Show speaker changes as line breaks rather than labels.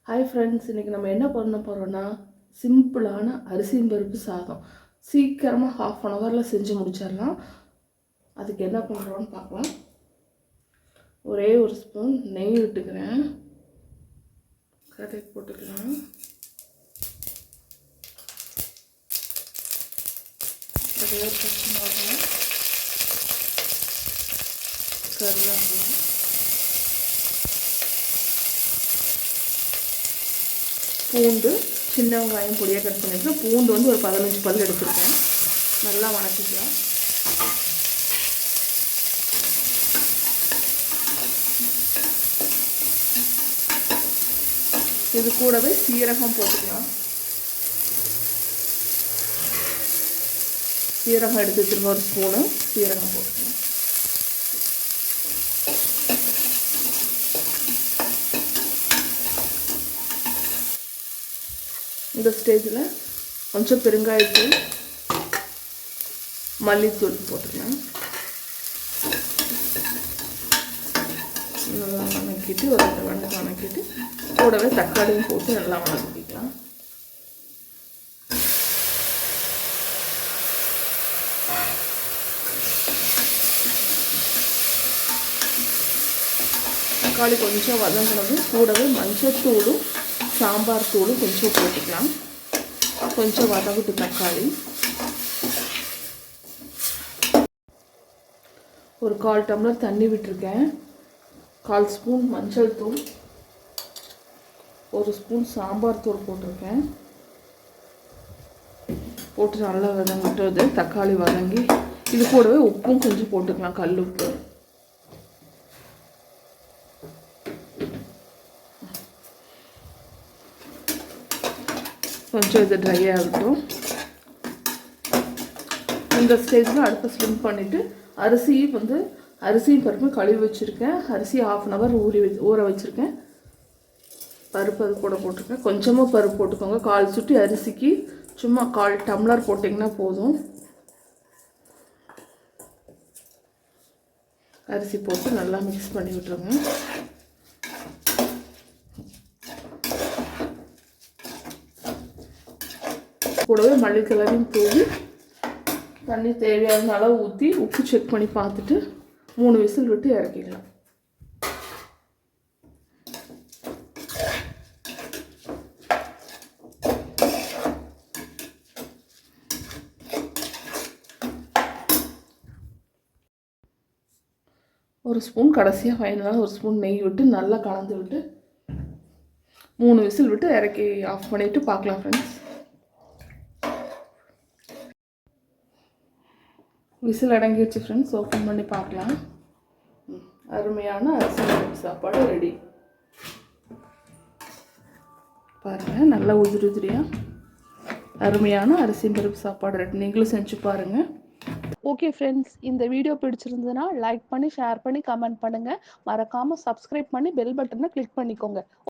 Hi friends, இன்றைக்கி நம்ம என்ன பண்ண போகிறோன்னா சிம்பிளான அரிசியும் பருப்பு சாதம். சீக்கிரமாக 1/2 ஹவரில் செஞ்சு முடிச்சிடலாம். அதுக்கு என்ன பண்ணுறோன்னு பார்க்கலாம். ஒரே ஒரு ஸ்பூன் நெய் விட்டுக்கிறேன், கடுகு போட்டுக்கலாம். ஒரே ஒரு பச்சை மிளகாய், கருவேப்பிலை, பூண்டு, சின்ன வெங்காயம் பொடியாக கட் பண்ணியிருக்கேன். பூண்டு வந்து ஒரு 15 பல் எடுத்துருக்கேன். நல்லா வணக்கிக்கலாம். இது கூடவே சீரகம் போட்டுக்கலாம். சீரகம் எடுத்து வச்சுருங்க, ஒரு ஸ்பூனு சீரகம் போட்டுக்கலாம். இந்த ஸ்டேஜில் கொஞ்சம் பெருங்காயத்தூள், மல்லித்தூள் போட்டுக்கலாம். நல்லா வணக்கிட்டு ஒரு 2 வணக்கம் வணக்கிட்டு கூடவே தக்காளியும் போட்டு நல்லா வணக்கிக்கலாம். தக்காளி கொஞ்சம் வதங்கினதும் கூடவே மஞ்சத்தூளும் சாம்பார் தூளும் கொஞ்சம் போட்டுக்கலாம். கொஞ்சம் வதவிட்டு தக்காளி ஒரு 1/4 டம்ளர் தண்ணி விட்டுருக்கேன். 1/4 ஸ்பூன் மஞ்சள் தூள், 1 ஸ்பூன் சாம்பார் தூள் போட்டிருக்கேன். போட்டு நல்லா வதங்கிட்டு தக்காளி வதங்கி இது கூடவே உப்பும் கொஞ்சம் போட்டுக்கலாம், கல் உப்பு. கொஞ்சம் இது ட்ரை ஆகட்டும். இந்த ஸ்டேஜில் அடுப்பை ஸ்லிம் பண்ணிவிட்டு அரிசியும் பருப்பும் கழுவி வச்சுருக்கேன். அரிசி 1/2 ஹவர் ஊற வச்சுருக்கேன். பருப்பு அது கூட போட்டிருக்கேன். கொஞ்சமாக பருப்பு போட்டுக்கோங்க. 1/4 சுட்டி அரிசிக்கு சும்மா 1/4 டம்ளர் போட்டிங்கன்னா போதும். அரிசி போட்டு நல்லா மிக்ஸ் பண்ணி விட்டுருங்க. கூடவே மல்லித்தலையும் தூவி தண்ணி தேவையான அளவு ஊற்றி உப்பு செக் பண்ணி பார்த்துட்டு 3 விசில் விட்டு இறக்கிக்கலாம். ஒரு ஸ்பூன் கடைசியாக ஃபைனலாக ஒரு ஸ்பூன் நெய் விட்டு நல்லா கலந்து விட்டு 3 விசில் விட்டு இறக்கி ஆஃப் பண்ணிவிட்டு பார்க்கலாம் ஃப்ரெண்ட்ஸ். விசில் அடங்கிடுச்சு ஃப்ரெண்ட்ஸ். ஓப்பன் பண்ணி பார்க்கலாம். அருமையான அரிசி பருப்பு சாப்பாடு ரெடி. பாருங்கள், நல்லா உதிரியாக அருமையான அரிசி பருப்பு சாப்பாடு ரெடி. நீங்களும் செஞ்சு பாருங்கள்.
ஓகே ஃப்ரெண்ட்ஸ், இந்த வீடியோ பிடிச்சிருந்ததுன்னா லைக் பண்ணி, ஷேர் பண்ணி, கமெண்ட் பண்ணுங்கள். மறக்காமல் சப்ஸ்கிரைப் பண்ணி பெல் பட்டனை கிளிக் பண்ணிக்கோங்க.